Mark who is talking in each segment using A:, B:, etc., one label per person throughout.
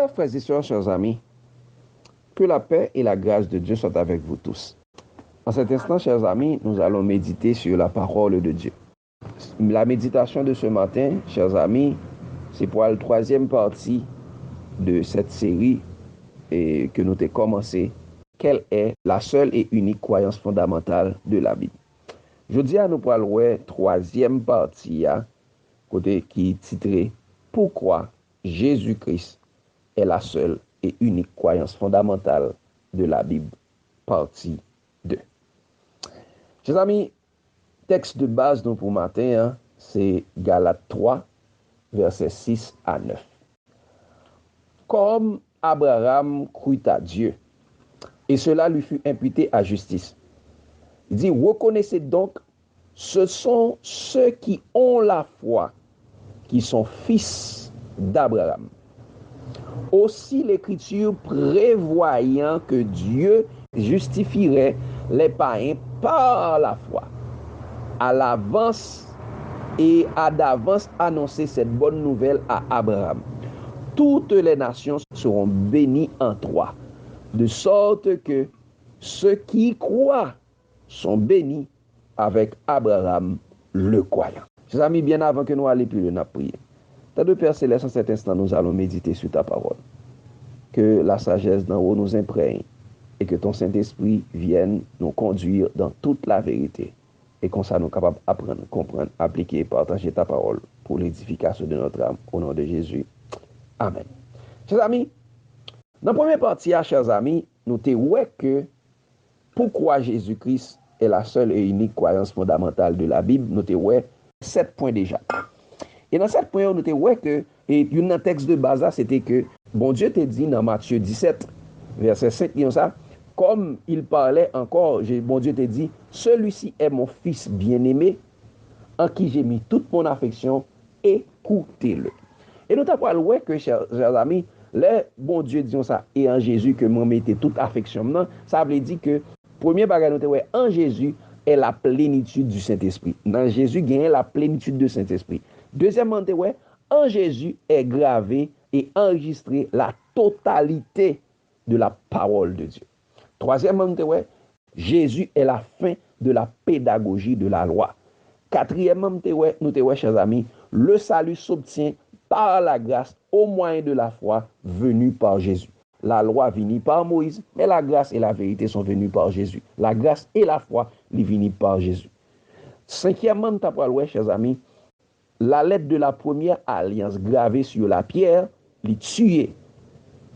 A: chers frères et sœurs, chers amis, que la paix et la grâce de Dieu soient avec vous tous. En cet instant, chers amis, nous allons méditer sur la parole de Dieu. La méditation de ce matin, chers amis, c'est pour la troisième partie de cette série que nous avons commencé. Quelle est la seule et unique croyance fondamentale de la Bible? Je dis à nous pour la troisième partie, côté qui est titré Pourquoi Jésus-Christ est la seule et unique croyance fondamentale de la Bible, partie 2. Chers amis, texte de base donc pour matin, c'est Galates 3, versets 6 à 9. Comme Abraham crut à Dieu, et cela lui fut imputé à justice. Il dit, reconnaissez donc, ce sont ceux qui ont la foi, qui sont fils d'Abraham. Aussi l'Écriture prévoyant que Dieu justifierait les païens par la foi, à l'avance et a d'avance annoncé cette bonne nouvelle à Abraham. Toutes les nations seront bénies en toi, de sorte que ceux qui y croient sont bénis avec Abraham le croyant. Chers amis, bien avant que nous allions plus loin, nous prions. T'as de Père Céleste, en cet instant, nous allons méditer sur ta parole. Que la sagesse d'en haut nous imprègne et que ton Saint-Esprit vienne nous conduire dans toute la vérité. Et qu'on soit nous capables d'apprendre, comprendre, appliquer et partager ta parole pour l'édification de notre âme. Au nom de Jésus. Amen. Chers amis, dans la première partie, chers amis, nous te ouais que pourquoi Jésus-Christ est la seule et unique croyance fondamentale de la Bible, nous te ouais 7 points déjà. Et dans 7 points, nous te ouais que, et une texte de base, c'était que, bon Dieu te dit dans Matthieu 17, verset 5, ça, comme il parlait encore, bon Dieu te dit, celui-ci est mon fils bien-aimé, en qui j'ai mis toute mon affection, écoutez-le. Et nous t'avons ouais que, chers amis, le bon Dieu dit ça, et en Jésus que moi mettez toute affection, non, ça veut dire que, premier bagage, nous t'avons ouais, en Jésus est la plénitude du Saint-Esprit. Dans Jésus, gagne la plénitude du Saint-Esprit. Deuxièmement, ouais, en Jésus est gravé et enregistré la totalité de la parole de Dieu. Troisièmement, ouais, Jésus est la fin de la pédagogie de la loi. Quatrièmement, ouais, chers amis, le salut s'obtient par la grâce au moyen de la foi venue par Jésus. La loi venue par Moïse, mais la grâce et la vérité sont venues par Jésus. La grâce et la foi venues par Jésus. Cinquièmement, chers amis, la lettre de la première alliance gravée sur la pierre, les tuée.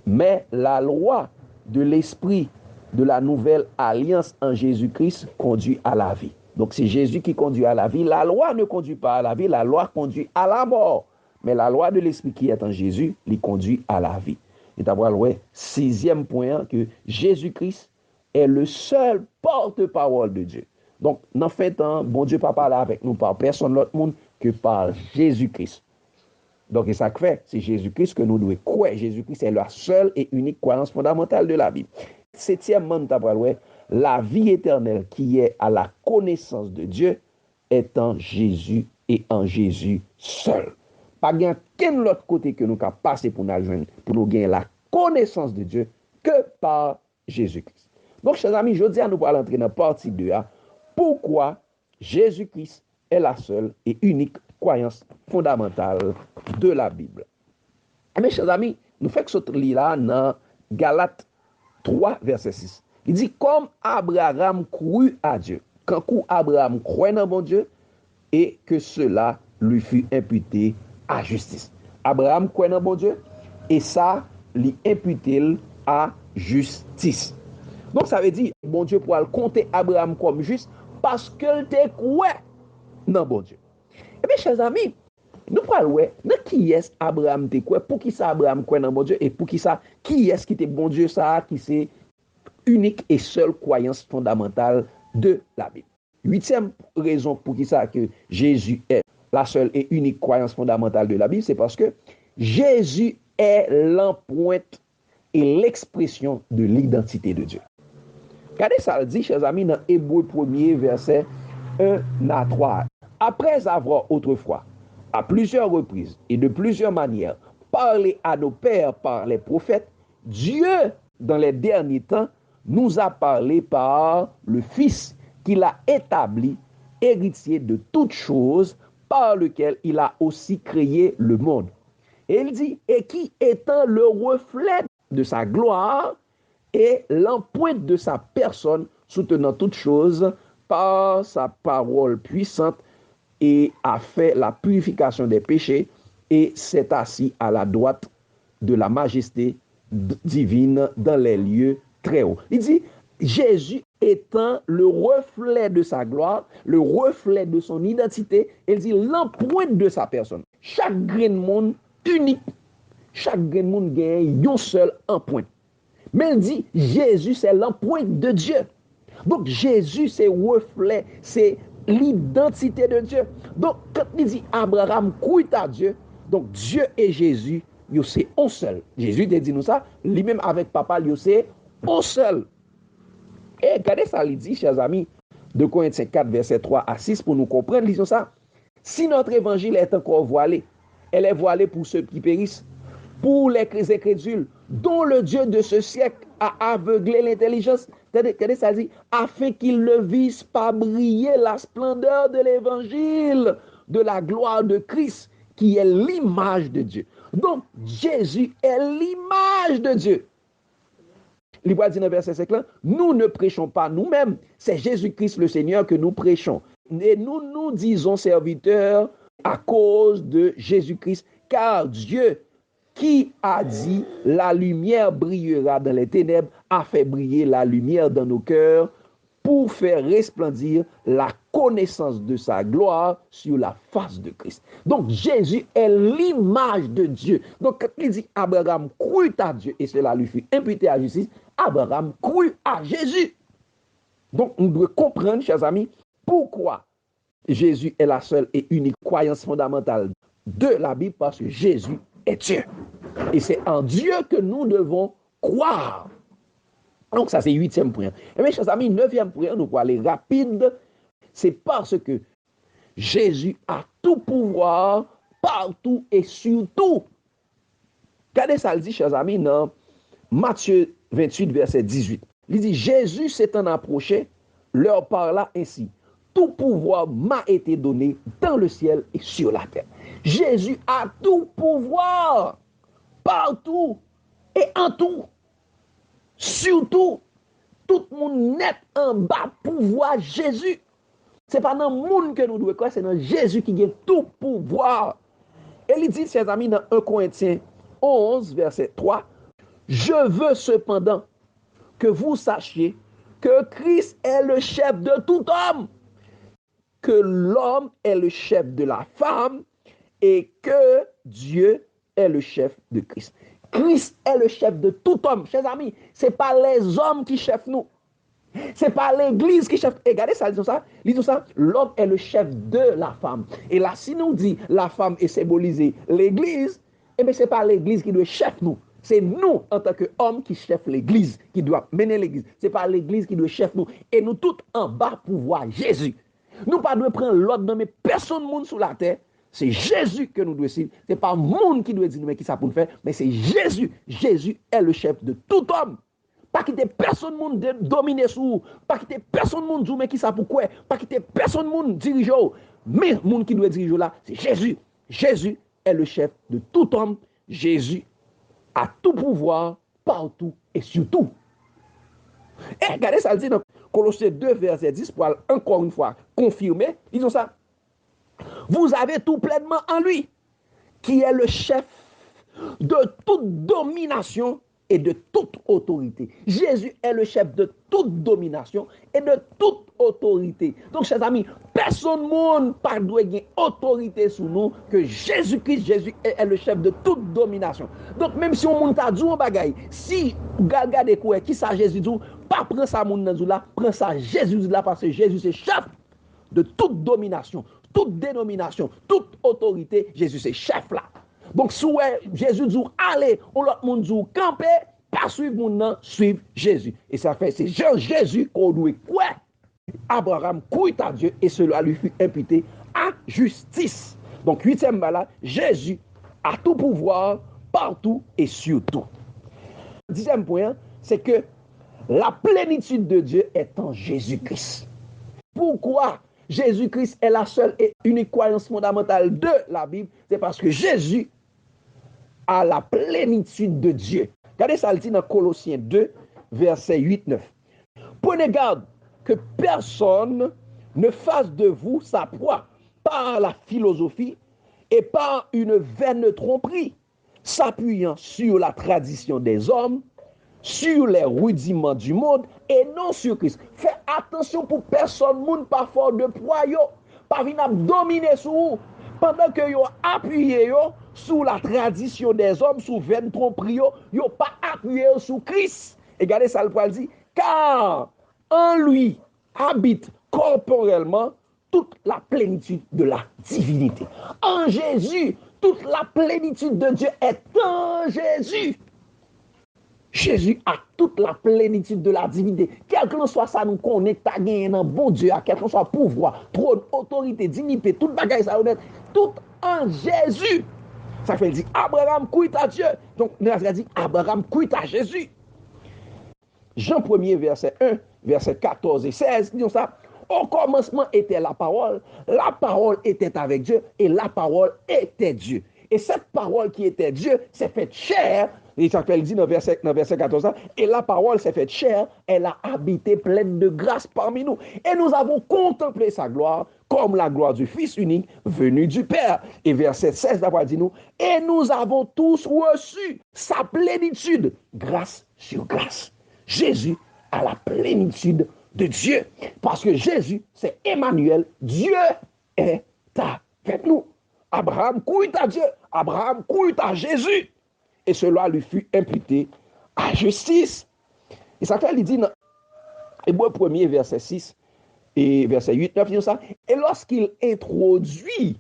A: Mais la loi de l'esprit de la nouvelle alliance en Jésus-Christ conduit à la vie. Donc c'est Jésus qui conduit à la vie. La loi ne conduit pas à la vie, la loi conduit à la mort. Mais la loi de l'esprit qui est en Jésus, les conduit à la vie. Et d'avoir le sixième point, que Jésus-Christ est le seul porte-parole de Dieu. Donc, en fait, bon Dieu ne parle pas avec nous par personne l'autre monde que par Jésus-Christ. Donc, et ça fait, c'est Jésus-Christ que nous devons croire. Jésus-Christ est la seule et unique croyance fondamentale de la Bible. Septièmement, la vie éternelle qui est à la connaissance de Dieu est en Jésus et en Jésus seul. Pas de quel autre côté que nous avons passé pour nous gagner la connaissance de Dieu que par Jésus-Christ. Donc, chers amis, je dis à nous pour entrer dans la partie 2. Pourquoi Jésus-Christ est la seule et unique croyance fondamentale de la Bible. Mais chers amis, nous faisons ce livre-là dans Galates 3, verset 6. Il dit, comme Abraham crut à Dieu, quand Abraham croit dans bon Dieu, et que cela lui fut imputé à justice. Abraham croit dans bon Dieu, et ça lui imputé à justice. Donc ça veut dire, bon Dieu pourra compter Abraham comme juste, parce qu'il te croit dans bon Dieu. Eh bien, chers amis, nous parlons de qui est Abraham te croit, pour qui ça Abraham croit dans bon Dieu, et pour qui ça, qui est qui te bon Dieu ça, qui c'est unique et seule croyance fondamentale de la Bible. Huitième raison pour qui ça que Jésus est la seule et unique croyance fondamentale de la Bible, c'est parce que Jésus est l'empreinte et l'expression de l'identité de Dieu. Regardez ça le dit, chers amis, dans Hébreux 1er, verset 1 à 3. Après avoir autrefois, à plusieurs reprises et de plusieurs manières, parlé à nos pères par les prophètes, Dieu, dans les derniers temps, nous a parlé par le Fils qu'il a établi, héritier de toutes choses, par lequel il a aussi créé le monde. Et il dit, et qui étant le reflet de sa gloire et l'empreinte de sa personne, soutenant toutes choses par sa parole puissante, et a fait la purification des péchés, et s'est assis à la droite de la majesté divine dans les lieux très hauts. Il dit, Jésus étant le reflet de sa gloire, le reflet de son identité, il dit l'empreinte de sa personne. Chaque grain de monde unique, chaque grain de monde gagne un seul empreinte. Mais il dit, Jésus c'est l'empreinte de Dieu. Donc Jésus c'est reflet, c'est l'identité de Dieu. Donc quand il dit Abraham croit à Dieu, donc Dieu et Jésus, c'est un seul. Jésus te dit nous ça, lui-même avec papa, c'est un seul. Et regardez ça, il dit, chers amis, de Corinthiens 4, verset 3 à 6, pour nous comprendre, lisons ça. Si notre évangile est encore voilé, elle est voilée pour ceux qui périssent, pour les incrédules, dont le Dieu de ce siècle a aveuglé l'intelligence. Regardez ça, dit, afin qu'ils ne visent pas briller la splendeur de l'évangile, de la gloire de Christ, qui est l'image de Dieu. Donc, Jésus est l'image de Dieu. Il va dire dans le verset 5 là, nous ne prêchons pas nous-mêmes, c'est Jésus-Christ le Seigneur que nous prêchons. Et nous disons serviteurs à cause de Jésus-Christ, car Dieu qui a dit la lumière brillera dans les ténèbres, a fait briller la lumière dans nos cœurs pour faire resplendir la connaissance de sa gloire sur la face de Christ. Donc Jésus est l'image de Dieu. Donc quand il dit Abraham crut à Dieu et cela lui fut imputé à justice, Abraham crut à Jésus. Donc on doit comprendre, chers amis, pourquoi Jésus est la seule et unique croyance fondamentale de la Bible, parce que Jésus est Dieu. Et c'est en Dieu que nous devons croire. Donc ça c'est 8e point. Et mes chers amis, 9e point, nous pouvons aller rapide. C'est parce que Jésus a tout pouvoir, partout et surtout. Regardez ça, il dit, chers amis, dans Matthieu 28, verset 18. Il dit, Jésus s'étant approché, leur parla ainsi. Tout pouvoir m'a été donné dans le ciel et sur la terre. Jésus a tout pouvoir, partout et en tout. Surtout, tout le monde net en bas pouvoir Jésus. Ce n'est pas dans le monde que nous devons croire, c'est dans Jésus qui a tout pouvoir. Et il dit, chers amis, dans 1 Corinthiens 11, verset 3, je veux cependant que vous sachiez que Christ est le chef de tout homme, que l'homme est le chef de la femme et que Dieu est le chef de Christ. Christ est le chef de tout homme. Chers amis, ce n'est pas les hommes qui chefent nous. Ce n'est pas l'église qui chef. Regardez ça, lisons ça. L'homme est le chef de la femme. Et là, si nous dit la femme est symbolisée l'église, eh bien, ce n'est pas l'église qui doit chef nous. C'est nous, en tant qu'hommes, qui chef l'église, qui doit mener l'église. Ce n'est pas l'église qui doit chef nous. Et nous tous en bas pour voir Jésus. Nous pas devons prendre l'autre nom, mais personne monde sur la terre. C'est Jésus que nous devons suivre. Ce n'est pas le monde qui doit dire nous, mais qui ça pour nous faire, mais c'est Jésus. Jésus est le chef de tout homme. Pas quitter personne monde dominer sous, pas quitter personne monde dire mais qui ça pourquoi, pas quitter personne monde diriger, mais monde qui doit diriger là, c'est Jésus. Jésus est le chef de tout homme. Jésus a tout pouvoir partout et surtout. Et regardez ça, il dit dans Colossiens 2, verset 10, pour encore une fois confirmer, disons ça. Vous avez tout pleinement en lui, qui est le chef de toute domination et de toute autorité. Jésus est le chef de toute domination et de toute autorité. Donc, chers amis, personne ne doit avoir autorité sur nous que Jésus-Christ, Jésus est le chef de toute domination. Donc, même si on t'a dit un bagay, si regardez quoi, qui ça Jésus dit, pas prendre ça moun nan là, prends ça Jésus là parce que Jésus c'est chef de toute domination, toute dénomination, toute autorité, Jésus c'est chef là. Donc, si Jésus dit, allez, on l'autre monde dit, camper, pas suivre mon nom, suivre Jésus. Et ça fait, c'est Jésus qu'on doit quoi? Abraham croit à Dieu et cela lui fut imputé à justice. Donc, 8e là, Jésus a tout pouvoir, partout et surtout. Dixième point, c'est que la plénitude de Dieu est en Jésus-Christ. Pourquoi Jésus-Christ est la seule et unique croyance fondamentale de la Bible? C'est parce que Jésus a la plénitude de Dieu. Regardez ça, le dit dans Colossiens 2, versets 8-9. Prenez garde que personne ne fasse de vous sa proie par la philosophie et par une vaine tromperie, s'appuyant sur la tradition des hommes, sur les rudiments du monde et non sur Christ. Faites attention pour personne, moun pas fort de poids, pas venir dominer sur vous, pendant que yo appuyé sur la tradition des hommes, sur vaine tromperie, yo pas appuyé sur Christ. Et regardez ça, le poil dit, car en lui habite corporellement toute la plénitude de la divinité. En Jésus, toute la plénitude de Dieu est en Jésus. Jésus a toute la plénitude de la divinité. Quel que soit ça, nous connecte à gagner un bon Dieu, à quel que soit pouvoir, trône, autorité, dignité, toute bagaille ça honnête, tout en Jésus. Ça fait dire Abraham couille à Dieu. Donc, nous avons dit Abraham couille à Jésus. Jean 1er, verset 1, verset 14 et 16, disons ça. Au commencement était la parole était avec Dieu, et la parole était Dieu. Et cette parole qui était Dieu s'est faite chair, et ça fait dit dans verset 14, et la parole s'est faite chair, elle a habité pleine de grâce parmi nous. Et nous avons contemplé sa gloire comme la gloire du Fils unique venu du Père. Et verset 16 d'avoir dit nous, et nous avons tous reçu sa plénitude, grâce sur grâce. Jésus a la plénitude de Dieu. Parce que Jésus, c'est Emmanuel. Dieu est avec nous. Abraham couille à Dieu. Abraham couille à Jésus. Et cela lui fut imputé à justice. Et ça fait, il dit dans Hébreux 1er, verset 6 et verset 8, 9, ça. Et lorsqu'il introduit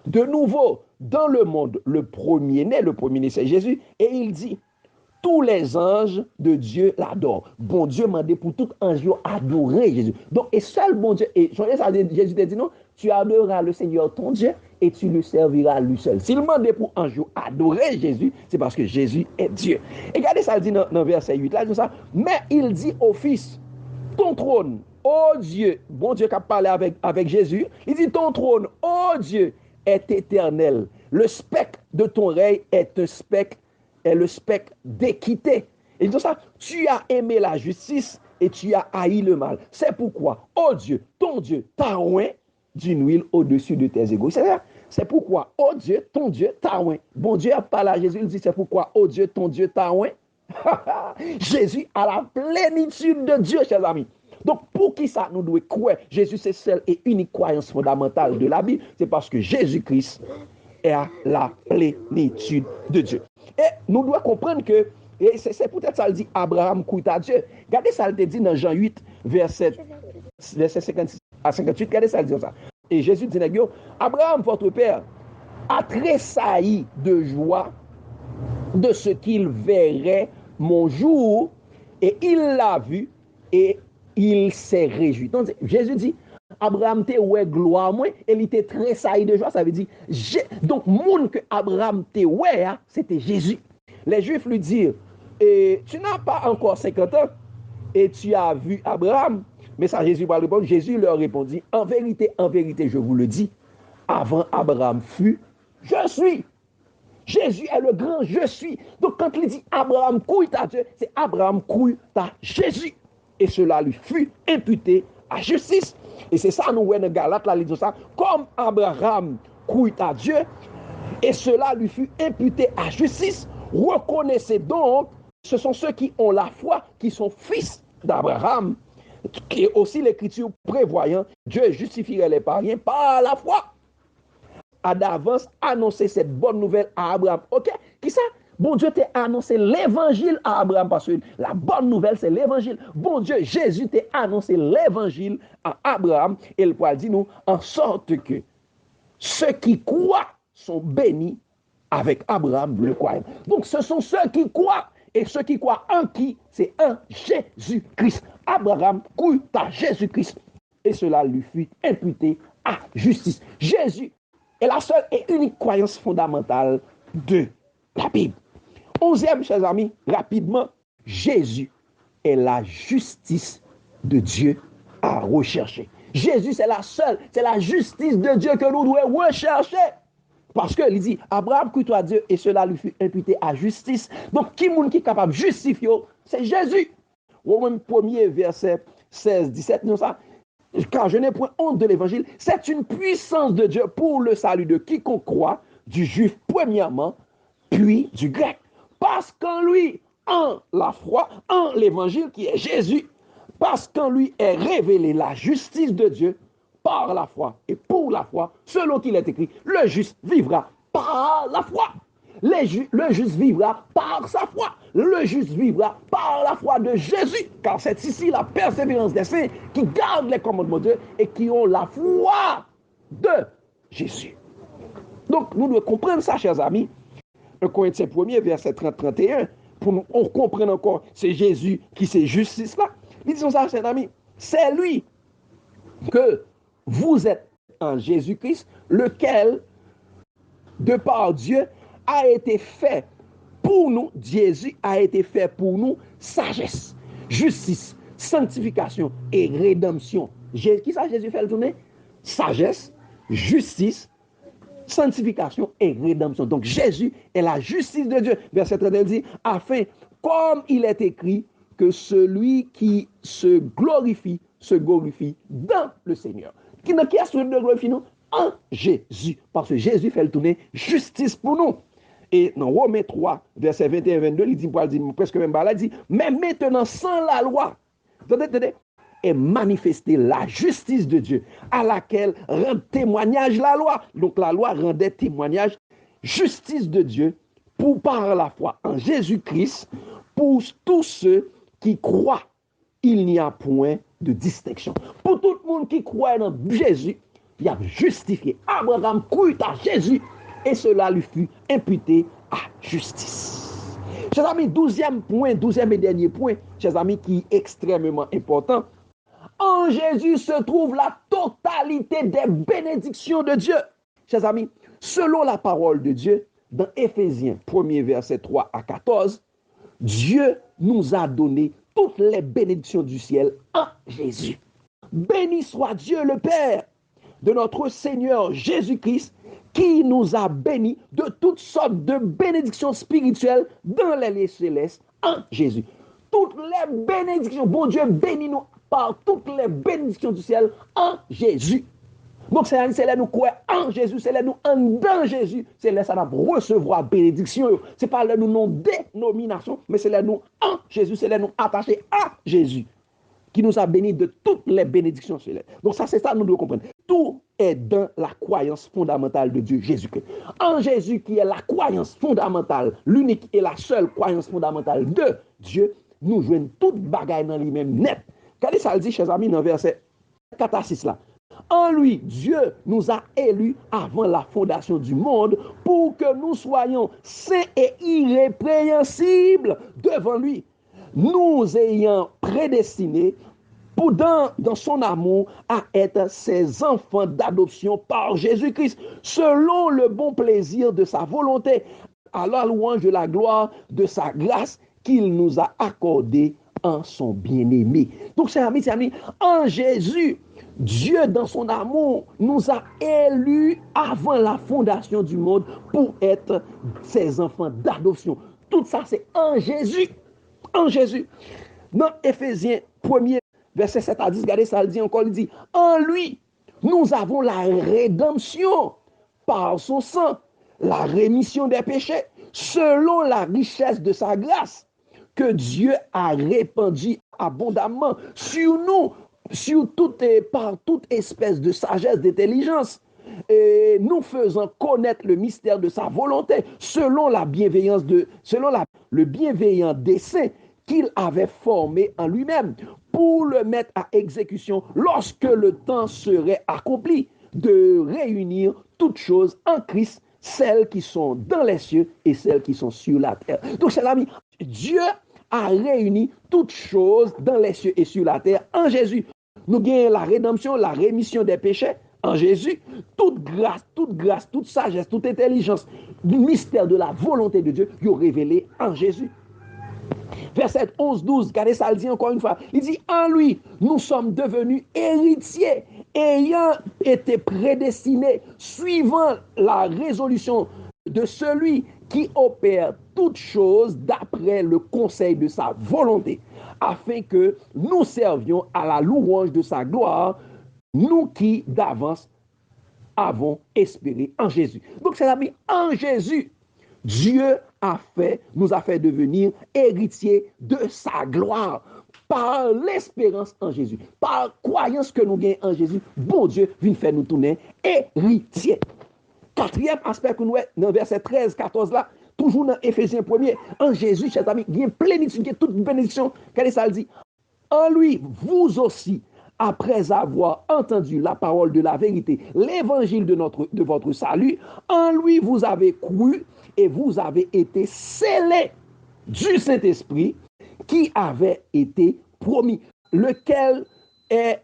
A: de nouveau dans le monde le premier-né c'est Jésus, et il dit, tous les anges de Dieu l'adorent. Bon Dieu m'a dit pour tout ange adorer Jésus. Donc, et seul bon Dieu, et Jésus te dit non, tu adoreras le Seigneur ton Dieu et tu le serviras lui seul. S'il m'a dit pour ange adorer Jésus, c'est parce que Jésus est Dieu. Et regardez ça, il dit dans verset 8, là, ça, mais il dit au Fils, ton trône, ô Dieu, bon Dieu qui a parlé avec Jésus, il dit ton trône, ô Dieu, est éternel. Le spectre de ton règne est un spectre est le spectre d'équité. Et tout ça, tu as aimé la justice et tu as haï le mal. C'est pourquoi, oh Dieu, ton Dieu t'a oint d'une huile au-dessus de tes égaux. C'est pourquoi, oh Dieu, ton Dieu t'a oint. Bon Dieu a parlé à Jésus, il dit, c'est pourquoi, oh Dieu, ton Dieu t'a oint. Jésus a la plénitude de Dieu, chers amis. Donc, pour qui ça nous doit croire? Jésus, c'est seule et unique croyance fondamentale de la Bible. C'est parce que Jésus-Christ est à la plénitude de Dieu. Et nous devons comprendre que, et c'est peut-être ça le dit Abraham couille à Dieu. Regardez ça le dit dans Jean 8, verset 56 à 58. Regardez ça le dit ça. Et Jésus dit, Abraham, votre père, a tressailli de joie de ce qu'il verrait mon jour, et il l'a vu, et il s'est réjoui. Donc, Jésus dit, Abraham te ouais gloire moi et il était très sailli de joie, ça veut dire donc monde que Abraham te ouais c'était Jésus. Les Juifs lui dirent tu n'as pas encore 50 ans et tu as vu Abraham. Mais ça Jésus va répondre. Jésus leur répondit, en vérité, je vous le dis, avant Abraham fut, je suis. Jésus est le grand je suis. Donc quand il dit Abraham couille à Dieu, c'est Abraham couille à Jésus. Et cela lui fut imputé à justice. Et c'est ça, nous voyons dans Galates, là, il dit ça, comme Abraham couille à Dieu, et cela lui fut imputé à justice. Reconnaissez donc, ce sont ceux qui ont la foi, qui sont fils d'Abraham, et aussi l'Écriture prévoyant, Dieu justifierait les païens par la foi. A d'avance annoncer cette bonne nouvelle à Abraham. Ok? Qui ça? Bon Dieu t'a annoncé l'évangile à Abraham parce que la bonne nouvelle c'est l'évangile. Bon Dieu, Jésus t'a annoncé l'évangile à Abraham et il pourra dire nous en sorte que ceux qui croient sont bénis avec Abraham le croyant. Donc ce sont ceux qui croient et ceux qui croient en qui? C'est un Jésus-Christ. Abraham croit à Jésus-Christ et cela lui fut imputé à justice. Jésus est la seule et unique croyance fondamentale de la Bible. 11e, chers amis, rapidement, Jésus est la justice de Dieu à rechercher. Jésus, c'est la justice de Dieu que nous devons rechercher. Parce que, il dit, Abraham crut à Dieu et cela lui fut imputé à justice. Donc, qui est capable de justifier, c'est Jésus. Romains 1er, verset 16-17, nous ça. Car je n'ai point honte de l'évangile, c'est une puissance de Dieu pour le salut de quiconque croit, du juif premièrement, puis du grec. Parce qu'en lui, en la foi, en l'évangile qui est Jésus, parce qu'en lui est révélée la justice de Dieu par la foi et pour la foi, selon qu'il est écrit, le juste vivra par la foi. Le juste vivra par sa foi. Le juste vivra par la foi de Jésus. Car c'est ici la persévérance des saints qui gardent les commandements de Dieu et qui ont la foi de Jésus. Donc, nous devons comprendre ça, chers amis. 1 Corinthiens 1er, verset 30-31, pour nous on comprenne encore, c'est Jésus qui c'est justice là. Disons ça, chers amis, c'est lui que vous êtes en Jésus-Christ, lequel, de par Dieu, a été fait pour nous, Jésus a été fait pour nous, sagesse, justice, sanctification et rédemption. Qui ça Jésus fait le tourner? Sagesse, justice, sanctification et rédemption. Donc Jésus est la justice de Dieu. Verset 31 dit, afin, comme il est écrit, que celui qui se glorifie dans le Seigneur. Qui est-ce qui nous glorifie nous? En Jésus. Parce que Jésus fait le tourner justice pour nous. Et dans Romains 3, verset 21-22, il dit presque même là, il dit, mais maintenant sans la loi, est manifestée la justice de Dieu, à laquelle rend témoignage la loi. Donc la loi rendait témoignage, justice de Dieu, par la foi en Jésus-Christ, pour tous ceux qui croient. Il n'y a point de distinction. Pour tout le monde qui croit dans Jésus, il a justifié. Abraham crut à Jésus et cela lui fut imputé à justice. Chers amis, 12e et dernier point, chers amis, qui est extrêmement important. En Jésus se trouve la totalité des bénédictions de Dieu. Chers amis, selon la parole de Dieu, dans Éphésiens 1er verset 3 à 14, Dieu nous a donné toutes les bénédictions du ciel en Jésus. Béni soit Dieu le Père de notre Seigneur Jésus-Christ, qui nous a bénis de toutes sortes de bénédictions spirituelles dans les lieux célestes en Jésus. Toutes les bénédictions, bon Dieu bénit nous par toutes les bénédictions du ciel en Jésus. Donc c'est là nous croyons en Jésus, c'est là nous en dans Jésus, c'est là ça nous recevoir bénédiction. C'est pas là nous non dénomination, mais c'est là nous en Jésus, c'est là nous attachés à Jésus, qui nous a bénis de toutes les bénédictions célestes. Donc ça c'est ça nous devons comprendre. Tout est dans la croyance fondamentale de Dieu, Jésus-Christ. En Jésus qui est la croyance fondamentale, l'unique et la seule croyance fondamentale de Dieu, nous jouons toute bagaille dans lui-même net. Regardez ça le dit, chers amis, dans verset 4 à 6 là. En lui, Dieu nous a élus avant la fondation du monde pour que nous soyons saints et irrépréhensibles devant lui, nous ayant prédestinés dans son amour à être ses enfants d'adoption par Jésus-Christ, selon le bon plaisir de sa volonté, à la louange de la gloire de sa grâce qu'il nous a accordée en son bien-aimé. Donc, chers amis, en Jésus, Dieu, dans son amour, nous a élus avant la fondation du monde pour être ses enfants d'adoption. Tout ça, c'est en Jésus. En Jésus. Dans Éphésiens 1er, verset 7 à 10, regardez ça, il dit encore, il dit, en lui, nous avons la rédemption par son sang, la rémission des péchés, selon la richesse de sa grâce, que Dieu a répandue abondamment sur nous, par toute espèce de sagesse, d'intelligence, et nous faisant connaître le mystère de sa volonté, selon le bienveillant dessein qu'il avait formé en lui-même, pour le mettre à exécution lorsque le temps serait accompli, de réunir toutes choses en Christ, celles qui sont dans les cieux et celles qui sont sur la terre. Donc, chers amis, Dieu a réuni toutes choses dans les cieux et sur la terre en Jésus. Nous gagnons la rédemption, la rémission des péchés en Jésus. Toute grâce, toute sagesse, toute intelligence, du mystère de la volonté de Dieu, il est révélé en Jésus. Verset 11-12, regardez ça, il dit encore une fois, il dit, en lui, nous sommes devenus héritiers, ayant été prédestinés, suivant la résolution de celui qui opère toutes choses d'après le conseil de sa volonté, afin que nous servions à la louange de sa gloire, nous qui d'avance avons espéré en Jésus. Donc, c'est l'ami, en Jésus, Dieu nous a fait devenir héritiers de sa gloire par l'espérance en Jésus, par croyance que nous gagnons en Jésus. Bon Dieu vient faire nous tourner héritiers. Quatrième aspect que nous avons dans verset 13-14 là, toujours dans Éphésiens 1er, en Jésus, chers amis, il y a plénitude, il y a toute bénédiction. Qu'est-ce que ça dit? En lui, vous aussi, après avoir entendu la parole de la vérité, l'évangile de votre salut, en lui vous avez cru et vous avez été scellés du Saint-Esprit qui avait été promis, lequel est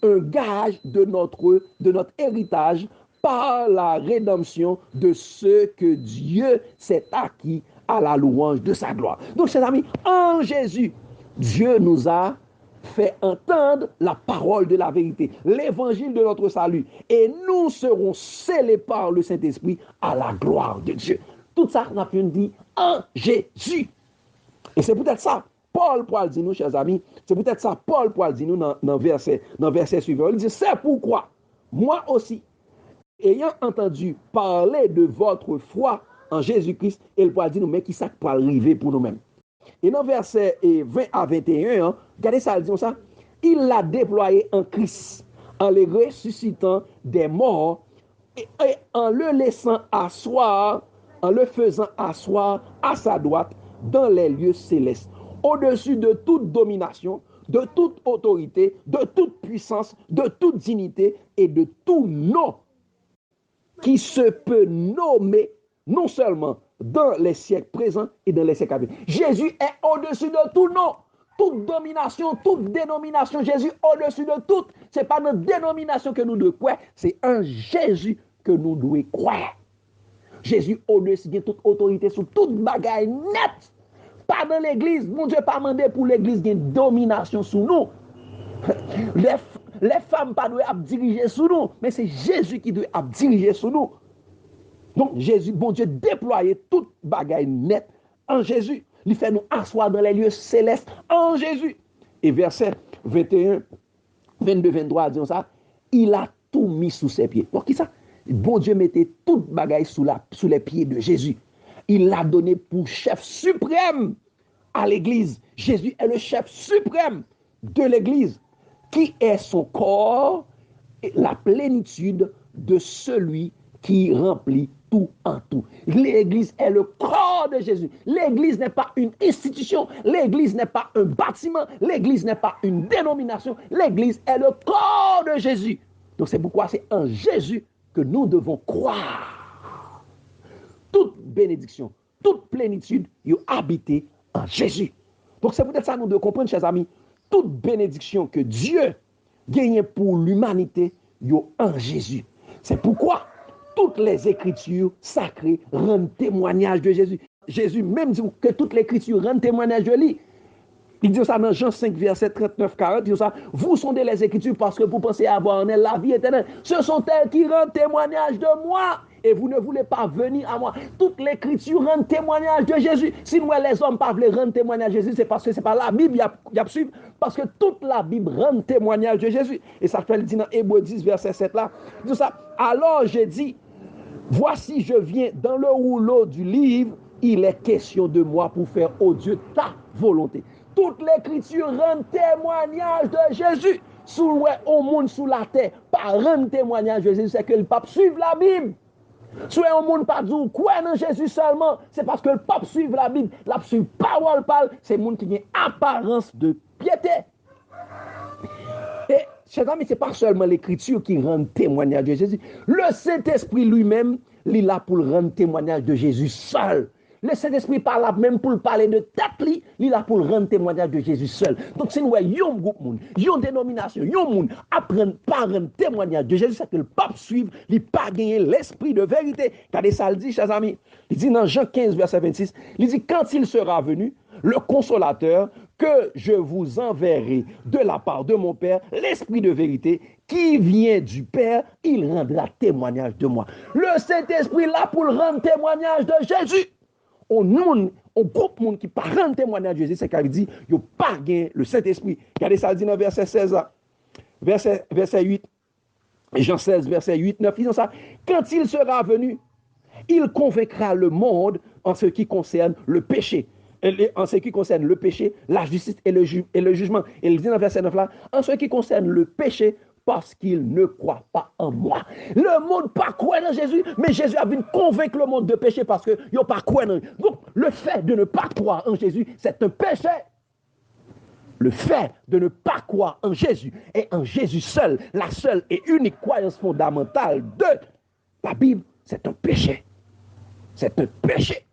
A: un gage de notre héritage par la rédemption de ce que Dieu s'est acquis à la louange de sa gloire. Donc, chers amis, en Jésus, Dieu nous a fait entendre la parole de la vérité, l'évangile de notre salut, et nous serons scellés par le Saint-Esprit à la gloire de Dieu. Tout ça, on a pu dire en Jésus. Et c'est peut-être ça, Paul pourra dire nous, chers amis, c'est peut-être ça, Paul pourra dire nous dans verset suivant. Il dit, c'est pourquoi, moi aussi, ayant entendu parler de votre foi en Jésus-Christ, il pourra dire nous, mais qui ça peut arriver pour nous-mêmes. Et dans verset 20 à 21, regardez ça, disons ça, il l'a déployé en Christ, en le ressuscitant des morts et en le laissant asseoir, en le faisant asseoir à sa droite dans les lieux célestes, au-dessus de toute domination, de toute autorité, de toute puissance, de toute dignité et de tout nom qui se peut nommer non seulement dans les siècles présents et dans les siècles à venir. Jésus est au-dessus de tout nom, toute domination, toute dénomination. Jésus est au-dessus de tout. Ce n'est pas notre dénomination que nous devons croire, c'est un Jésus que nous devons croire. Jésus au-dessus de toute autorité sur toute bagaille nette. Pas dans l'église. Mon Dieu pas demandé pour l'église une domination sur nous. Les femmes pas doivent diriger sur nous, mais c'est Jésus qui doit diriger sur nous. Donc Jésus, bon Dieu, déployer toute bagaille nette en Jésus. Il fait nous asseoir dans les lieux célestes en Jésus. Et verset 21, 22, 23, disons ça, il a tout mis sous ses pieds. Pour qui ça? Bon Dieu mettait toute bagaille sous les pieds de Jésus. Il l'a donné pour chef suprême à l'église. Jésus est le chef suprême de l'église, qui est son corps, et la plénitude de celui qui remplit tout en tout. L'église est le corps de Jésus. L'église n'est pas une institution. L'église n'est pas un bâtiment. L'église n'est pas une dénomination. L'église est le corps de Jésus. Donc c'est pourquoi c'est en Jésus que nous devons croire. Toute bénédiction, toute plénitude, est habitée en Jésus. Donc c'est peut-être ça que nous devons comprendre, chers amis. Toute bénédiction que Dieu gagne pour l'humanité, est en Jésus. C'est pourquoi toutes les écritures sacrées rendent témoignage de Jésus. Jésus même dit que toutes les écritures rendent témoignage de lui. Il dit ça dans Jean 5, verset 39-40. Il dit ça, vous sondez les écritures parce que vous pensez avoir en elles la vie éternelle. Ce sont elles qui rendent témoignage de moi. Et vous ne voulez pas venir à moi. Toute l'écriture rend témoignage de Jésus. Si nous, les hommes, ne veulent rendre témoignage de Jésus, c'est parce que ce n'est pas la Bible qui a suivre. Parce que toute la Bible rend témoignage de Jésus. Et ça fait dit dans Hébreux 10, verset 7 là. Il dit ça, alors j'ai dit, voici je viens dans le rouleau du livre, il est question de moi pour faire, ô Dieu, ta volonté. Toute l'écriture rend témoignage de Jésus. Sous au monde, sous la terre, pas rendre témoignage de Jésus, c'est que le pape suive la Bible. Soit un monde pas dit quoi dans Jésus seulement, c'est parce que le pape suit la Bible, la suit parole parle, c'est monde qui a apparence de piété. Et chers amis, c'est pas seulement l'écriture qui rend témoignage de Jésus. Le Saint-Esprit lui-même, il est là pour rendre témoignage de Jésus seul. le Saint-Esprit pas là même pour parler de tête, il là pour rendre témoignage de Jésus seul. Donc si nous yon groupe moun, yon dénomination, yon moun apprendre pas rendre témoignage de Jésus, c'est que le pape suive, il pas gagner l'esprit de vérité. Regardez ça le dit, chers amis. Il dit dans Jean 15 verset 26, il dit quand il sera venu, le consolateur que je vous enverrai de la part de mon Père, l'esprit de vérité qui vient du Père, il rendra témoignage de moi. Le Saint-Esprit là pour rendre témoignage de Jésus. On groupe monde qui pas rendre témoignage de Jésus, c'est qu'il dit, il n'y a pas gagné le Saint-Esprit. Regardez ça dit dans verset 16, verset 8, Jean 16, verset 8, 9, ils ont ça. Quand il sera venu, il convaincra le monde en ce qui concerne le péché. En ce qui concerne le péché, la justice et le jugement. Et il dit dans verset 9 là, en ce qui concerne le péché, parce qu'il ne croit pas en moi. Le monde pas croit en Jésus, mais Jésus a venu convaincre le monde de péché parce qu'il n'a pas croit en. Donc, le fait de ne pas croire en Jésus, c'est un péché. Le fait de ne pas croire en Jésus et en Jésus seul, la seule et unique croyance fondamentale de la Bible, c'est un péché. C'est un péché.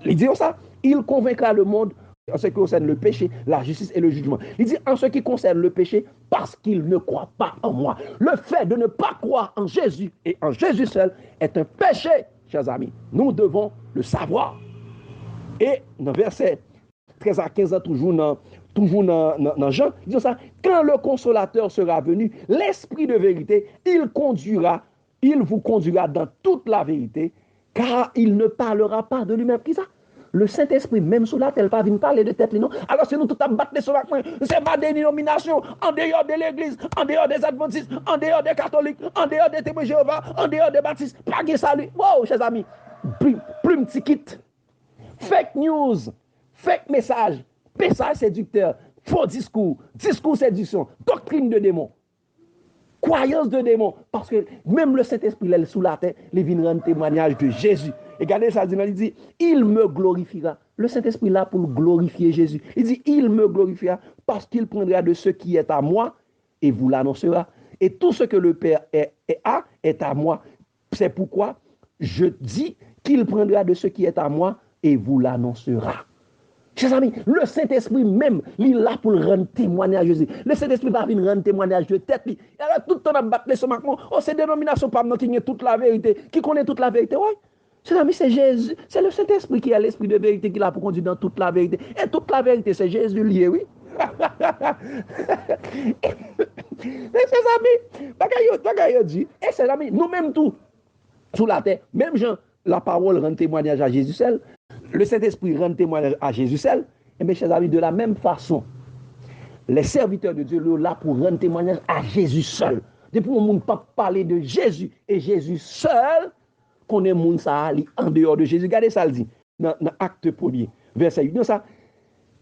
A: Il dit ça, il convaincra le monde en ce qui concerne le péché, la justice et le jugement. Il dit en ce qui concerne le péché, parce qu'il ne croit pas en moi. Le fait de ne pas croire en Jésus et en Jésus seul est un péché, chers amis. Nous devons le savoir. Et dans verset 13 à 15 ans, toujours dans Jean, il dit ça, quand le consolateur sera venu, l'esprit de vérité, il vous conduira dans toute la vérité, car il ne parlera pas de lui-même. Qui ça? Le Saint-Esprit, même sous la terre, pas vient parler de tête, non? Alors, c'est nous tout à battre sur la main. C'est ma dénomination, en dehors de l'église, en dehors des adventistes, en dehors des catholiques, en dehors des témoins de Jéhovah, en dehors des baptistes. Pas de salut. Wow, chers amis. Plume ticket. Fake news, fake message, message séducteur, faux discours, discours séduction, doctrine de démons. Croyance de démons. Parce que même le Saint-Esprit, il est sous la terre, il vient rendre témoignage de Jésus. Et regardez ça, il dit, il me glorifiera. Le Saint-Esprit est là pour glorifier Jésus. Il dit, il me glorifiera parce qu'il prendra de ce qui est à moi et vous l'annoncera. Et tout ce que le Père est à moi. C'est pourquoi je dis qu'il prendra de ce qui est à moi et vous l'annoncera. Chers amis, le Saint-Esprit même, il est là pour rendre témoignage à Jésus. Le Saint-Esprit va venir rendre témoignage de tête. Et alors, tout le temps, on a battu ce macron. Oh, c'est dénomination pas qui connaît toute la vérité. Qui connaît toute la vérité, ouais. Chers amis, c'est Jésus. C'est le Saint-Esprit qui a l'esprit de vérité qui est là pour conduire dans toute la vérité. Et toute la vérité, c'est Jésus lié, oui. Et chers amis, bagaille dit. Et chers amis, nous-mêmes tout, sous la terre, même Jean, la parole rend témoignage à Jésus seul. Le Saint-Esprit rend témoignage à Jésus seul. Et mes chers amis, de la même façon, les serviteurs de Dieu sont là pour rendre témoignage à Jésus seul. Depuis on ne peut pas parler de Jésus et Jésus seul, qu'on est moun ça en dehors de Jésus. Regardez ça, le dit dans Acte 1er, verset 8. Ça.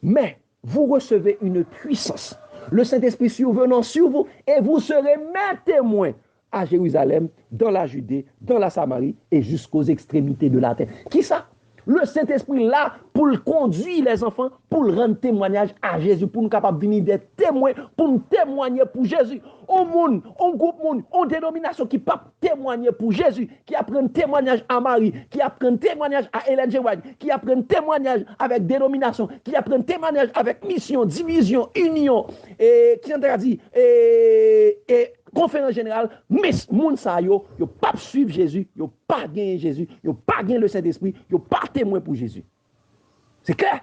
A: Mais vous recevez une puissance, le Saint-Esprit survenant sur vous, et vous serez mes témoins à Jérusalem, dans la Judée, dans la Samarie et jusqu'aux extrémités de la terre. Qui ça? Le Saint-Esprit là pour conduire les enfants, pour rendre témoignage à Jésus, pour nous capables de venir des témoins, pour nous témoigner pour Jésus. Au monde, au groupe monde, en dénomination qui peut témoigner pour Jésus, qui apprend témoignage à Marie, qui apprend témoignage à Hélène G. White, qui apprend témoignage avec dénomination, qui apprend témoignage avec mission, division, union, et qui a dit, et conférence générale, mais moun sa yo pas suivre Jésus, yo pas gagner Jésus, yo pas gagner le Saint-Esprit, yo pas témoin pour Jésus. C'est clair.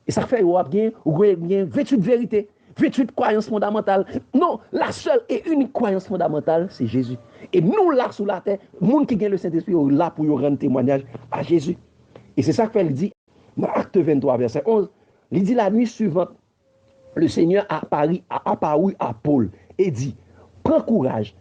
A: Et ça fait yo bien vêtu de vérité, vêtu de croyance fondamentale. Non, la seule et unique croyance fondamentale, c'est Jésus. Et nous là sous la terre, moun qui gagne le Saint-Esprit, là pour yo rendre témoignage à Jésus. Et c'est ça qu'il dit dans Acte 23 verset 11, il dit la nuit suivante, le Seigneur a apparu à Paul et dit: prends courage,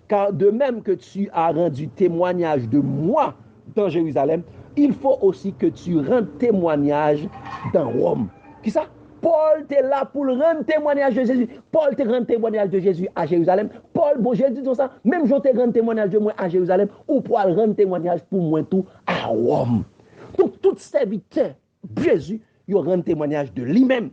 A: car de même que tu as rendu témoignage de moi dans Jérusalem, il faut aussi que tu rendes témoignage dans Rome. Qui ça? Paul était là pour rendre témoignage de Jésus. Paul te rend témoignage de Jésus à Jérusalem. Paul, bon Jésus dit ça, même je te rends témoignage de moi à Jérusalem, ou pour rendre témoignage pour moi tout à Rome. Donc, tout serviteur, Jésus, il rend témoignage de lui-même.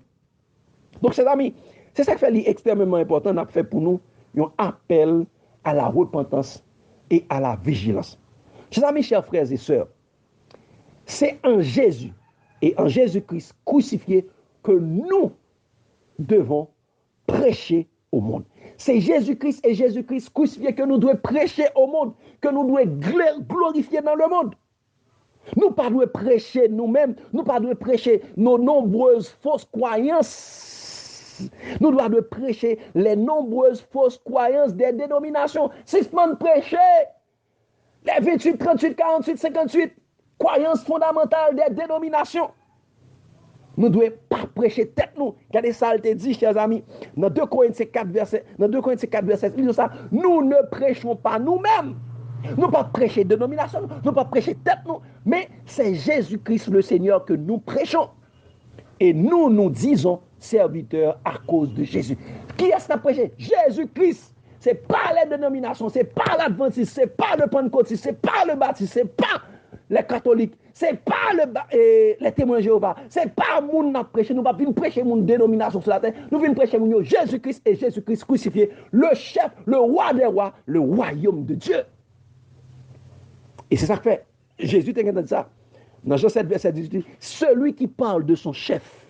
A: Donc, chers amis, c'est ça qui fait extrêmement important, on a fait pour nous un appel à la repentance et à la vigilance. Chers amis, chers frères et sœurs, c'est en Jésus et en Jésus-Christ crucifié que nous devons prêcher au monde. C'est Jésus-Christ et Jésus-Christ crucifié que nous devons prêcher au monde, que nous devons glorifier dans le monde. Nous ne devons pas prêcher nous-mêmes, nous ne devons pas prêcher nos nombreuses fausses croyances. Nous devons prêcher les nombreuses fausses croyances des dénominations. Si on prêcher les 28, 38, 48, 58 croyances fondamentales des dénominations, nous ne devons pas prêcher tête nous. Regardez ça, elle te dit, chers amis, dans 2 Corinthiens 4 verset, il dit ça, nous ne prêchons pas nous-mêmes. Nous ne pas prêcher dénomination, nous ne pas prêcher tête nous, mais c'est Jésus-Christ le Seigneur que nous prêchons. Et nous, nous disons serviteurs à cause de Jésus. Qui est-ce qui a prêché? Jésus-Christ. Ce n'est pas les dénominations, ce n'est pas l'adventiste, ce n'est pas le pentecôtiste, ce n'est pas le baptiste, ce n'est pas les catholiques, ce n'est pas les témoins de Jéhovah, ce n'est pas le monde qui a prêché. Nous ne venons pas prêcher une dénomination sur la terre, nous venons prêcher Jésus-Christ et Jésus-Christ crucifié, le chef, le roi des rois, le royaume de Dieu. Et c'est ça que fait. Jésus t'a dit ça. Dans Jean 7, verset 18, celui qui parle de son chef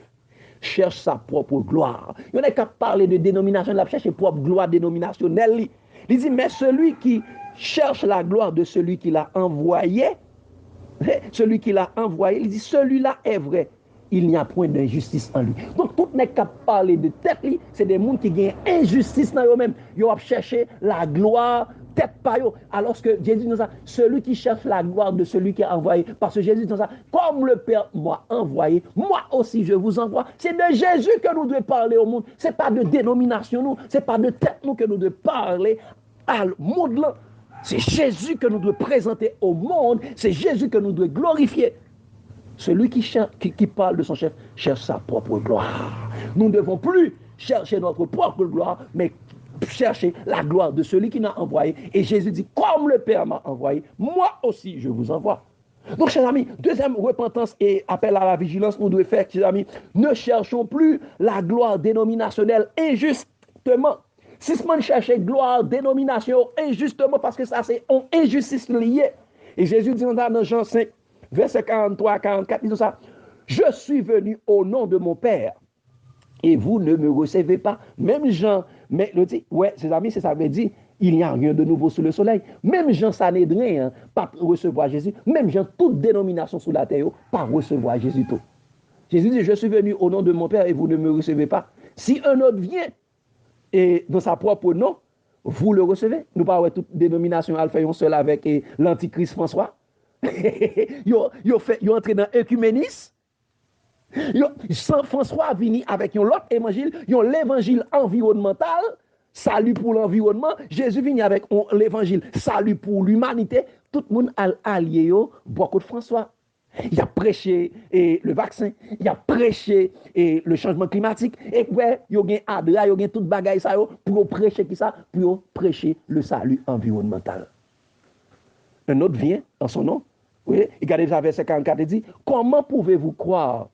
A: cherche sa propre gloire. Il y en a qu'à parler de dénomination, il a cherché propre gloire dénominationnelle. Il dit, mais celui qui cherche la gloire de celui qui l'a envoyé, il dit, celui-là est vrai. Il n'y a point d'injustice en lui. Donc, tout n'est qu'à parler de tête, c'est des gens qui gagnent injustice dans eux-mêmes. Ils ont cherché la gloire tête par eux. Alors que Jésus dit ça, celui qui cherche la gloire de celui qui a envoyé, parce que Jésus dit ça, comme le Père m'a envoyé, moi aussi je vous envoie. C'est de Jésus que nous devons parler au monde. Ce n'est pas de dénomination, nous. Ce n'est pas de tête, nous, que nous devons parler au monde là. C'est Jésus que nous devons présenter au monde. C'est Jésus que nous devons glorifier. Celui qui parle de son chef cherche sa propre gloire. Nous ne devons plus chercher notre propre gloire, mais chercher la gloire de celui qui m'a envoyé. Et Jésus dit, comme le Père m'a envoyé, moi aussi je vous envoie. Donc, chers amis, deuxième repentance et appel à la vigilance, nous devons faire, chers amis, ne cherchons plus la gloire dénominationnelle injustement. Si on cherche gloire dénomination injustement, parce que ça c'est une injustice liée. Et Jésus dit dans Jean 5, verset 43 à 44, il dit ça, je suis venu au nom de mon Père et vous ne me recevez pas. Même Jean, mais le dit, ouais, ses amis, c'est ça veut dire, il n'y a rien de nouveau sous le soleil. Même Jean Sanhédrin, pas recevoir Jésus. Même Jean, toute dénomination sous la terre, pas recevoir Jésus tout. Jésus dit, je suis venu au nom de mon Père et vous ne me recevez pas. Si un autre vient et dans sa propre nom, vous le recevez. Nous parlons de toute dénomination alpha seul avec l'antichrist François. Ils ont entré dans l'écuménisme. Saint François venu avec un autre évangile, l'évangile environnemental, salut pour l'environnement. Jésus venu avec l'évangile, salut pour l'humanité. Tout le monde a allié beaucoup de François. Il a prêché le vaccin, il a prêché le changement climatique. Et ouais, il y a Adra, il y a tout bagaille ça pour prêcher qui ça, pour prêcher le salut environnemental. Un autre vient en son nom. Oui, regardez ça verset 44, il dit, comment pouvez-vous croire,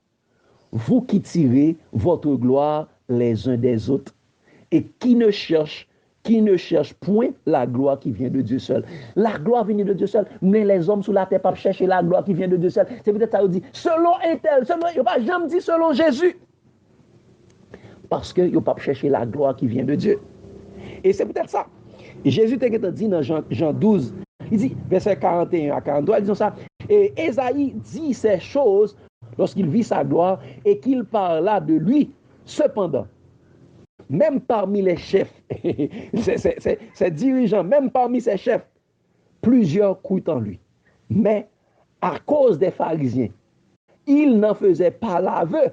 A: vous qui tirez votre gloire les uns des autres et qui ne cherche point la gloire qui vient de Dieu seul. La gloire vient de Dieu seul, mais les hommes sous la terre peuvent chercher la gloire qui vient de Dieu seul. C'est peut-être ça qu'on dit, selon un tel, selon, il n'y a pas jamais dit selon Jésus. Parce qu'il n'y a pas chercher la gloire qui vient de Dieu. Et c'est peut-être ça. Et Jésus t'a dit dans Jean 12, il dit, verset 41 à 43, il dit ça, et Ésaïe dit ces choses lorsqu'il vit sa gloire et qu'il parla de lui. Cependant, même parmi les chefs, ces dirigeants, même parmi ces chefs, plusieurs croient en lui. Mais à cause des pharisiens, il n'en faisait pas l'aveu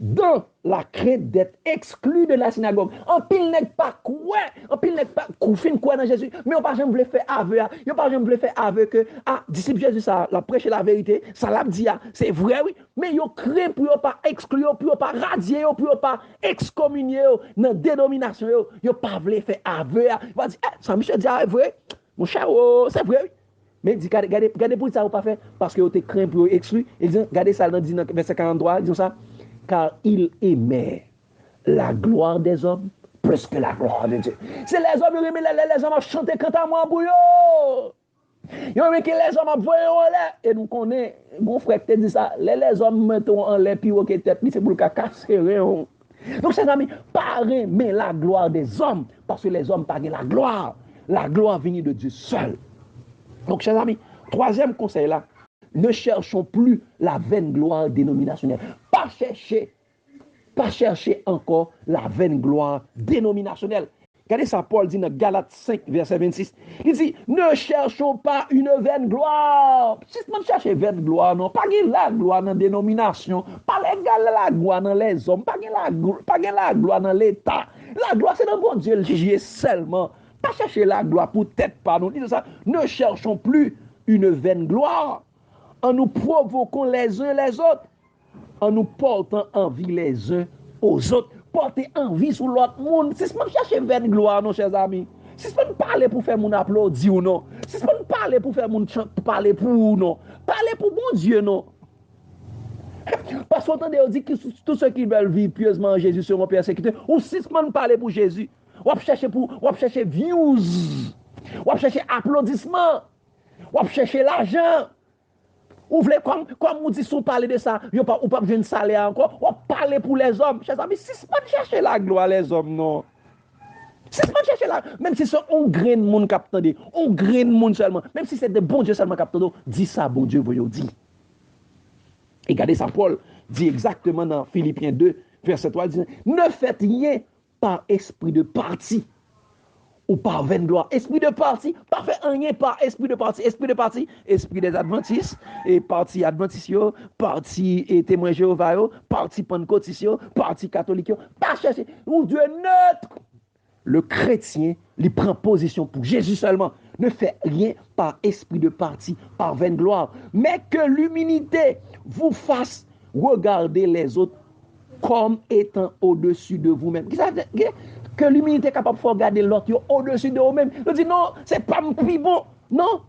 A: dans la crainte d'être exclu de la synagogue. En pile n'est pas quoi, en pile n'est pas quoi dans Jésus, mais on pas jamais voulu faire aveu, on pas jamais voulu faire aveu que disciple Jésus ça l'a prêché la vérité, ça l'a dit c'est vrai oui, mais yo craint pour pas exclure, pour pas radier, pour pas excommunier dans dénomination, yo pas voulu faire aveu. Il va dire ça Michel dit vrai, mon cher c'est vrai oui. Mais regardez pour ça ou pas fait parce que vous te craint pour exclure. Il dit regardez ça dans verset 43, il dit ça car il aimait la gloire des hommes plus que la gloire de Dieu. C'est les hommes qui aiment les hommes à chanter quand à moi bouillot. Yo, mais que les hommes voyent en l'air, et nous connaissons, mon frère te dit ça, les hommes mettent en l'air, puis que tête, c'est pour le casser. Donc, chers amis, pas mais la gloire des hommes, parce que les hommes pas la gloire. La gloire vient de Dieu seul. Donc, chers amis, troisième conseil là, ne cherchons plus la vaine gloire dénominationnelle. Pas chercher encore la vaine gloire dénominationnelle. Regardez ça, Paul dit dans Galates 5, verset 26. Il dit, ne cherchons pas une vaine gloire. Si on cherche vaine gloire, non, pas la gloire dans la dénomination, pas la gloire dans les hommes, pas la gloire dans l'État. La gloire, c'est dans bon Dieu, le juger seulement. Pas chercher la gloire pour tête pas. Nous disons ça, ne cherchons plus une vaine gloire en nous provoquant les uns les autres, en nous portant envie les uns aux autres. Porter envie sur l'autre monde. Si ce n'est pas chercher vaine gloire, non, chers amis. Si ce n'est pas parler pour faire mon applaudir ou non. Si ce n'est pas parler pour faire mon parler pour ou non. Parler pour bon Dieu, non. Parce qu'on entend dire que tous ceux qui veulent vivre pieusement en Jésus seront persécutés. Ou si ce n'est pas parler pour Jésus. On va chercher views. On va chercher applaudissements. On va chercher l'argent. Ou voulez, comme on dit, si on parle de ça, ou pas besoin de salaire encore, on parle pour les hommes. Chers amis, si ce n'est pas de chercher la gloire, les hommes, non. Si ce n'est pas de chercher la même si c'est un grain de monde captant, un grain de monde seulement, même si c'est de bon Dieu seulement captant, dis ça, bon Dieu, vous dit. Et regardez ça, Paul dit exactement dans Philippiens 2, verset 3, il dit, ne faites rien par esprit de parti. Ou par vaine gloire. Esprit de parti, pas fait rien par esprit de parti. Esprit de parti, esprit des adventistes, et parti adventiste, parti et témoin Jéhovah, parti pentecôtiste, parti catholique, pas chercher. Ou Dieu neutre. Le chrétien, il prend position pour Jésus seulement. Ne fait rien par esprit de parti, par vaine gloire. Mais que l'humilité vous fasse regarder les autres comme étant au-dessus de vous-même. Que l'humilité est capable de regarder l'autre au-dessus de vous-même. Il dit non, c'est pas plus bon. Non,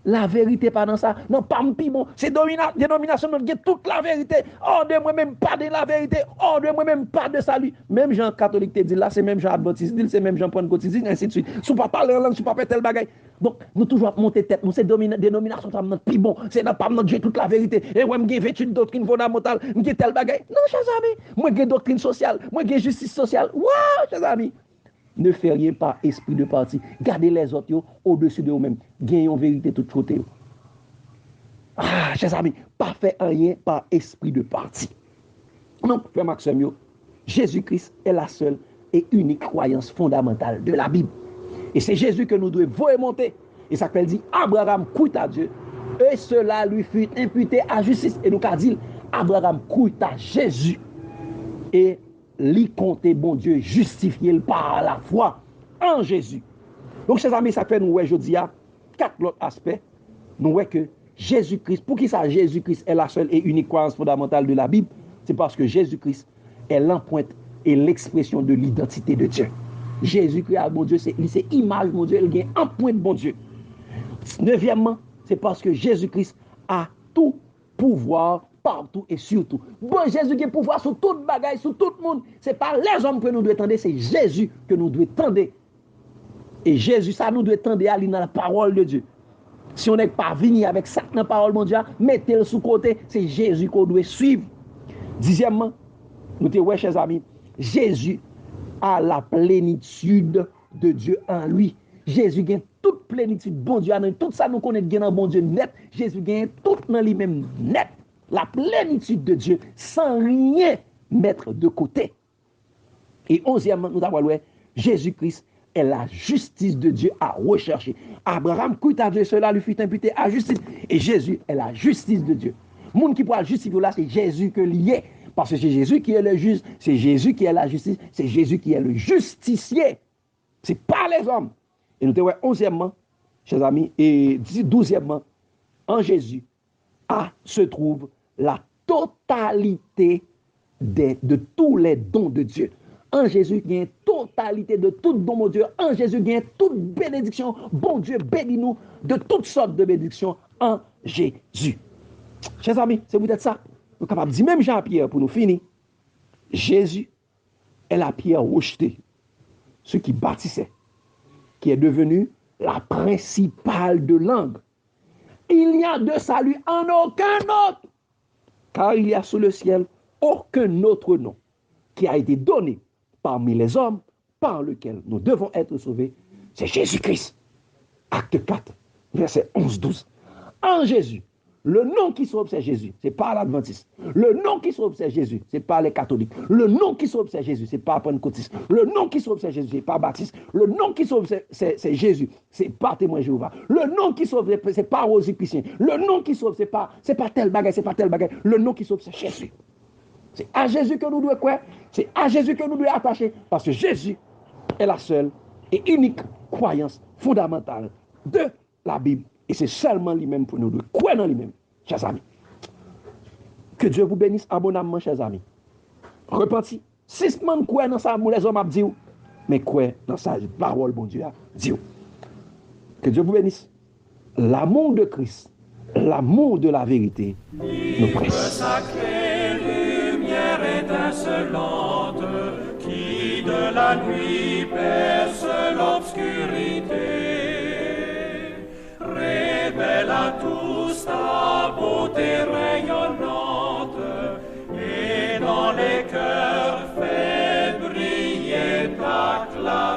A: la vérité pas dans ça. Non, pas plus bon. C'est dénomination qui toute la vérité. Hors de moi-même, pas de la vérité. Hors de moi-même, pas de salut. Même Jean catholique te dit là, c'est même Jean adventiste dit, c'est même Jean pentecôtiste dit, ainsi de suite. Si pas parler en langue, si pas faire tel bagaille. Donc, nous toujours monter tête. Nous, c'est dénomination qui est plus bon. C'est pas notre Dieu toute la vérité. Et moi, j'ai vécu une doctrine fondamentale. J'ai tel bagaille. Non, chers amis. Moi, j'ai doctrine sociale. Moi, j'ai justice sociale. Waouh, chers amis. Ne faites rien par esprit de parti. Gardez les autres au-dessus de vous-même. Gagnez en vérité toute côté. Ah, chers amis, pas faire rien par esprit de parti. Non, frère Maxime, Jésus-Christ est la seule et unique croyance fondamentale de la Bible. Et c'est Jésus que nous devons monter. Et ça qu'elle dit, Abraham coûte à Dieu. Et cela lui fut imputé à justice. Et nous avons dit, Abraham coûte à Jésus. Et lui compter, bon Dieu, justifié par la foi en Jésus. Donc, chers amis, ça fait nous, aujourd'hui, à 4 autres aspects. Nous voyons que Jésus-Christ, pour qui ça, Jésus-Christ est la seule et unique croyance fondamentale de la Bible, c'est parce que Jésus-Christ est l'empreinte et l'expression de l'identité de Dieu. Jésus-Christ, bon Dieu, c'est image, mon Dieu, il y a empreinte, bon Dieu. Neuvièmement, c'est parce que Jésus-Christ a tout pouvoir partout et surtout. Bon, Jésus qui a pouvoir sur toute bagaille, sur tout le monde. Ce n'est pas les hommes que nous devons tendre, c'est Jésus que nous devons tendre. Et Jésus, ça nous devons tendre à aller dans la parole de Dieu. Si on n'est pas venu avec ça dans la parole de Dieu, mettez-le sous côté, c'est Jésus qu'on doit suivre. Dixièmement, nous te ouais, chers amis, Jésus a la plénitude de Dieu en lui. Jésus gagne toute plénitude, bon Dieu, tout ça nous connaît dans bon Dieu net. Jésus gagne tout dans lui-même net. La plénitude de Dieu sans rien mettre de côté. Et onzièmement, nous avons vu, Jésus-Christ est la justice de Dieu à rechercher. Abraham coûte à Dieu, cela lui fut imputé à justice. Et Jésus est la justice de Dieu. Le monde qui pourra justifier là, c'est Jésus que lié. Parce que c'est Jésus qui est le juge, c'est Jésus qui est la justice, c'est Jésus qui est le justicier. Ce n'est pas les hommes. Et nous avons onzièmement, chers amis, et douzièmement, en Jésus, se trouve la totalité de tous les dons de Dieu. En Jésus, il y a une totalité de tout don de Dieu. En Jésus, il y a toute bénédiction. Bon Dieu, bénis-nous de toutes sortes de bénédictions en Jésus. Chers amis, c'est peut-être ça. Nous sommes capables de dire, même Jean-Pierre, pour nous finir, Jésus est la pierre rejetée, ce qui bâtissait, qui est devenu la principale de langue. Il n'y a de salut en aucun autre, car il y a sous le ciel aucun autre nom qui a été donné parmi les hommes par lequel nous devons être sauvés. C'est Jésus-Christ. Acte 4, verset 11-12. En Jésus, le nom qui sauve, c'est Jésus. C'est pas l'Adventiste. Le nom qui sauve, c'est Jésus. C'est pas les catholiques. Le nom qui sauve, c'est Jésus. C'est pas pentecôtiste. Le nom qui sauve, c'est Jésus. C'est pas baptiste. Le nom qui sauve, c'est Jésus. C'est pas témoin Jéhovah. Le nom qui sauve, c'est pas rosicrucien. Le nom qui sauve, c'est pas tel bagage, c'est pas tel bagage. Le nom qui sauve, c'est Jésus. C'est à Jésus que nous devons croire. C'est à Jésus que nous devons attacher. Parce que Jésus est la seule et unique croyance fondamentale de la Bible. Et c'est seulement lui-même pour nous croire dans lui-même, chers amis. Que Dieu vous bénisse abondamment, chers amis. Repentis. Si ce monde croit dans ça, les hommes disent, mais croit dans sa parole, bon Dieu, dit. Que Dieu vous bénisse. L'amour de Christ, l'amour de la vérité, nous presse.
B: Sacrée lumière étincelante qui de la nuit perce l'obscurité. Révèle à tous ta beauté rayonnante et dans les cœurs fais briller ta clarté.